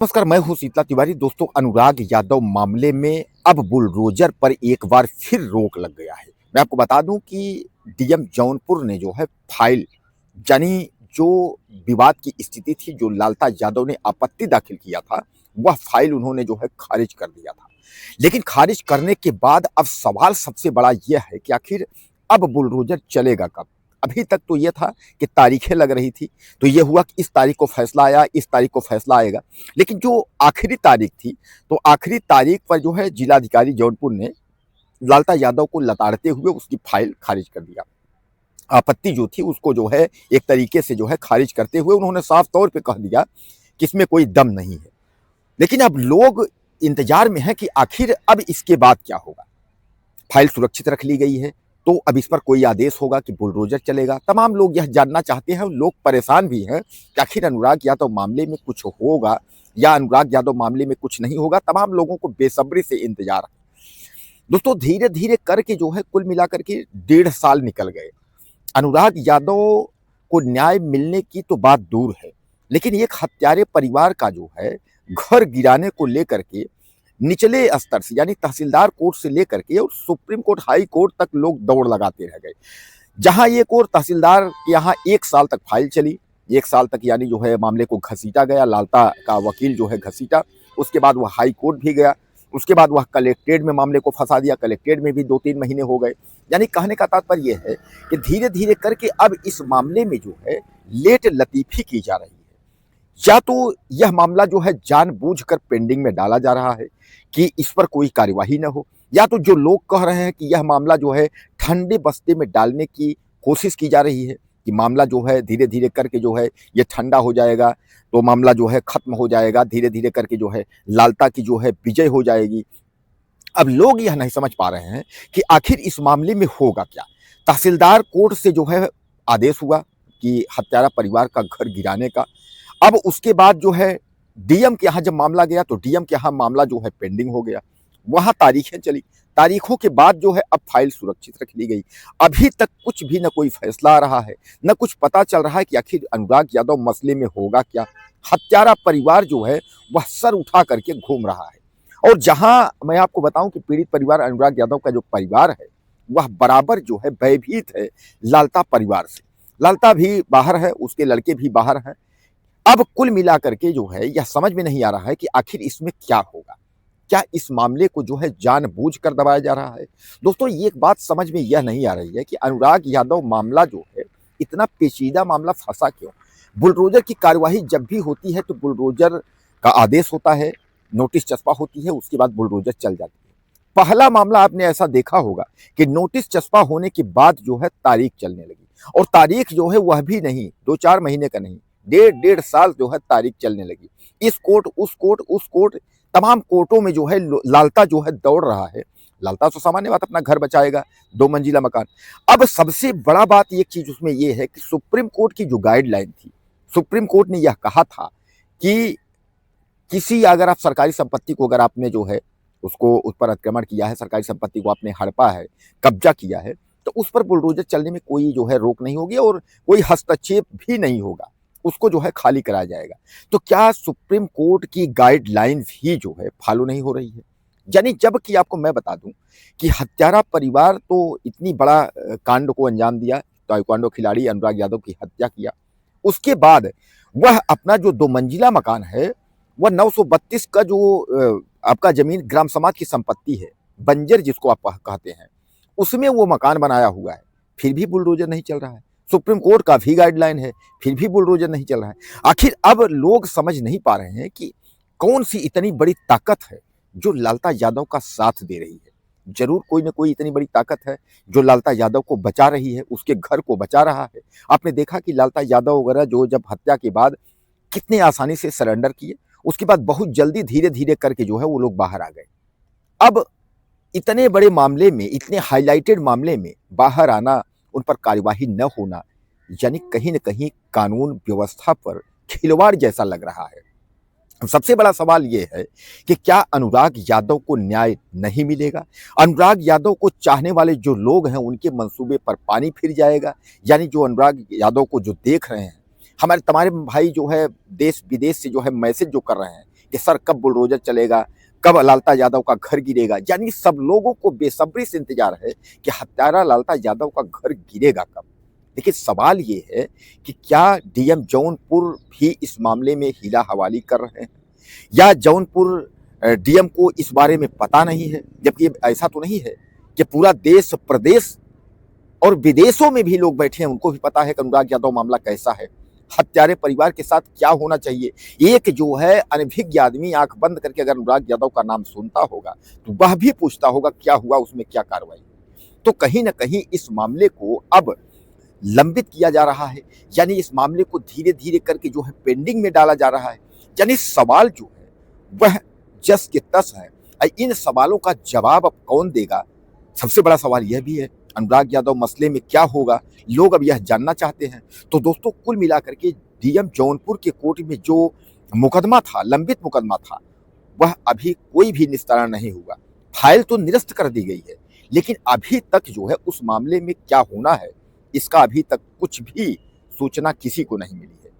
नमस्कार, मैं हूं शीतला तिवारी। दोस्तों, अनुराग यादव मामले में अब बुलडोजर पर एक बार फिर रोक लग गया है। मैं आपको बता दूं कि डीएम जौनपुर ने जो है फाइल, यानी जो विवाद की स्थिति थी, जो लालता यादव ने आपत्ति दाखिल किया था, वह फाइल उन्होंने जो है खारिज कर दिया था। लेकिन खारिज करने के बाद अब सवाल सबसे बड़ा यह है कि आखिर अब बुलडोजर चलेगा कब। अभी तक तो यह था कि तारीखें लग रही थी, तो यह हुआ कि इस तारीख को फैसला आया, इस तारीख को फैसला आएगा। लेकिन जो आखिरी तारीख थी, तो आखिरी तारीख पर जो है जिलाधिकारी जौनपुर ने लालता यादव को लताड़ते हुए उसकी फाइल खारिज कर दिया। आपत्ति जो थी उसको जो है एक तरीके से जो है खारिज करते हुए उन्होंने साफ तौर पे कह दिया कि इसमें कोई दम नहीं है। लेकिन अब लोग इंतजार में हैं कि आखिर अब इसके बाद क्या होगा। फाइल सुरक्षित रख ली गई है, तो अब इस पर कोई आदेश होगा कि बुलडोजर चलेगा। तमाम लोग यह जानना चाहते हैं, लोग परेशान भी हैं कि आखिर अनुराग यादव मामले में कुछ होगा या अनुराग यादव मामले में कुछ नहीं होगा। तमाम लोगों को बेसब्री से इंतजार है। दोस्तों, धीरे धीरे करके जो है कुल मिलाकर के 1.5 साल निकल गए। अनुराग यादव को न्याय मिलने की तो बात दूर है, लेकिन एक हत्यारे परिवार का जो है घर गिराने को लेकर के निचले स्तर से, यानी तहसीलदार कोर्ट से लेकर के और सुप्रीम कोर्ट, हाई कोर्ट तक लोग दौड़ लगाते रह गए। जहां एक और तहसीलदार के यहाँ 1 साल तक फाइल चली, 1 साल तक यानी जो है मामले को घसीटा गया, लालता का वकील जो है घसीटा। उसके बाद वह हाई कोर्ट भी गया, उसके बाद वह कलेक्ट्रेट में मामले को फंसा दिया, कलेक्ट्रेट में भी 2-3 महीने हो गए। यानी कहने का तात्पर्य यह है कि धीरे धीरे करके अब इस मामले में जो है लेट लतीफी की जा रही है। या तो यह मामला जो है जानबूझकर पेंडिंग में डाला जा रहा है कि इस पर कोई कार्यवाही न हो, या तो जो लोग कह रहे हैं कि यह मामला जो है ठंडे बस्ते में डालने की कोशिश की जा रही है कि मामला जो है धीरे धीरे करके जो है ये ठंडा हो जाएगा, तो मामला जो है खत्म हो जाएगा, धीरे धीरे करके जो है लालता की जो है विजय हो जाएगी। अब लोग यह नहीं समझ पा रहे हैं कि आखिर इस मामले में होगा क्या। तहसीलदार कोर्ट से जो है आदेश हुआ कि हत्यारा परिवार का घर गिराने का। अब उसके बाद जो है डीएम के यहाँ जब मामला गया, तो डीएम के यहाँ मामला जो है पेंडिंग हो गया। वहां तारीखें चली, तारीखों के बाद जो है अब फाइल सुरक्षित रख ली गई। अभी तक कुछ भी न कोई फैसला आ रहा है, न कुछ पता चल रहा है कि आखिर अनुराग यादव मसले में होगा क्या। हत्यारा परिवार जो है वह सर उठा करके घूम रहा है। और जहां मैं आपको बताऊं कि पीड़ित परिवार अनुराग यादव का जो परिवार है, वह बराबर जो है भयभीत है लालता परिवार से। लालता भी बाहर है, उसके लड़के भी बाहर हैं। अब कुल मिलाकर के जो है यह समझ में नहीं आ रहा है कि आखिर इसमें क्या होगा। क्या इस मामले को जो है जानबूझकर दबाया जा रहा है। दोस्तों, ये एक बात समझ में यह नहीं आ रही है कि अनुराग यादव मामला जो है इतना पेचीदा मामला फंसा क्यों। बुलडोजर की कार्यवाही जब भी होती है तो बुलडोजर का आदेश होता है, नोटिस चस्पा होती है, उसके बाद बुलडोजर चल जाती है। पहला मामला आपने ऐसा देखा होगा कि नोटिस चस्पा होने के बाद जो है तारीख चलने लगी, और तारीख जो है वह भी नहीं 2-4 महीने का नहीं, 1.5 साल जो है तारीख चलने लगी। इस कोर्ट, उस कोर्ट, उस कोर्ट, तमाम कोर्टों में जो है लालता जो है दौड़ रहा है। लालता तो सामान्य बात, अपना घर बचाएगा, 2 मंजिला मकान। अब सबसे बड़ा बात एक चीज उसमें यह है कि सुप्रीम कोर्ट की जो गाइडलाइन थी, सुप्रीम कोर्ट ने यह कहा था कि किसी, अगर आप सरकारी संपत्ति को, अगर आपने जो है उसको, उस पर अतिक्रमण किया है, सरकारी संपत्ति को आपने हड़पा है, कब्जा किया है, तो उस पर बुलडोजर चलने में कोई जो है रोक नहीं होगी और कोई हस्तक्षेप भी नहीं होगा, उसको जो है खाली कराया जाएगा। तो क्या सुप्रीम कोर्ट की गाइडलाइन भी जो है फॉलो नहीं हो रही है। यानी जबकि आपको मैं बता दूं कि हत्यारा परिवार तो इतनी बड़ा कांड को अंजाम दिया, ताइक्वांडो खिलाड़ी अनुराग यादव की हत्या किया, उसके बाद वह अपना जो 2 मंजिला मकान है, वह 932 का जो आपका जमीन ग्राम समाज की संपत्ति है, बंजर जिसको आप कहते हैं, उसमें वो मकान बनाया हुआ है, फिर भी बुलडोजर नहीं चल रहा है। सुप्रीम कोर्ट का भी गाइडलाइन है, फिर भी बुलडोजर नहीं चल रहा है। आखिर अब लोग समझ नहीं पा रहे हैं कि कौन सी इतनी बड़ी ताकत है जो लालता यादव का साथ दे रही है। जरूर कोई ना कोई इतनी बड़ी ताकत है जो लालता यादव को बचा रही है, उसके घर को बचा रहा है। आपने देखा कि लालता यादव वगैरह जो जब हत्या के बाद कितने आसानी से सरेंडर किए, उसके बाद बहुत जल्दी धीरे धीरे करके जो है वो लोग बाहर आ गए। अब इतने बड़े मामले में, इतने हाईलाइटेड मामले में बाहर आना, उन पर कार्यवाही न होना, यानी कहीं न कहीं कानून व्यवस्था पर खिलवाड़ जैसा लग रहा है। सबसे बड़ा सवाल यह है कि क्या अनुराग यादव को न्याय नहीं मिलेगा। अनुराग यादव को चाहने वाले जो लोग हैं उनके मंसूबे पर पानी फिर जाएगा। यानी जो अनुराग यादव को जो देख रहे हैं, हमारे तमाम भाई जो है देश विदेश से जो है मैसेज जो कर रहे हैं कि सर कब बुलडोजर चलेगा, कब लालता यादव का घर गिरेगा। यानी सब लोगों को बेसब्री से इंतजार है कि हत्यारा लालता यादव का घर गिरेगा कब। लेकिन सवाल ये है कि क्या डीएम जौनपुर भी इस मामले में हीला हवाली कर रहे हैं, या जौनपुर डीएम को इस बारे में पता नहीं है। जबकि ऐसा तो नहीं है कि पूरा देश प्रदेश और विदेशों में भी लोग बैठे हैं, उनको भी पता है कि अनुराग यादव मामला कैसा है, हत्यारे परिवार के साथ क्या होना चाहिए। एक जो है अनभिज्ञ आदमी आंख बंद करके अगर अनुराग यादव का नाम सुनता होगा तो वह भी पूछता होगा क्या हुआ, उसमें क्या कार्रवाई। तो कहीं ना कहीं इस मामले को अब लंबित किया जा रहा है, यानी इस मामले को धीरे धीरे करके जो है पेंडिंग में डाला जा रहा है। यानी सवाल जो है वह जस के तस है। इन सवालों का जवाब अब कौन देगा, सबसे बड़ा सवाल यह भी है अनुराग यादव मसले में क्या होगा, लोग अब यह जानना चाहते हैं। तो दोस्तों कुल मिलाकर के डीएम जौनपुर के कोर्ट में जो मुकदमा था, लंबित मुकदमा था, वह अभी कोई भी निस्तारण नहीं हुआ। फाइल तो निरस्त कर दी गई है, लेकिन अभी तक जो है उस मामले में क्या होना है इसका अभी तक कुछ भी सूचना किसी को नहीं मिली है।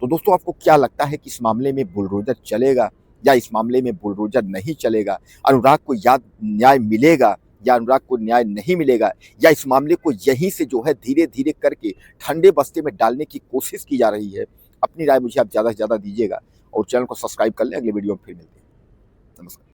तो दोस्तों आपको क्या लगता है कि इस मामले में बुलडोजर चलेगा या इस मामले में बुलडोजर नहीं चलेगा? अनुराग को न्याय मिलेगा या अनुराग को न्याय नहीं मिलेगा, या इस मामले को यहीं से जो है धीरे धीरे करके ठंडे बस्ते में डालने की कोशिश की जा रही है? अपनी राय मुझे आप ज़्यादा से ज़्यादा दीजिएगा और चैनल को सब्सक्राइब कर लें। अगले वीडियो में फिर मिलते हैं। नमस्कार।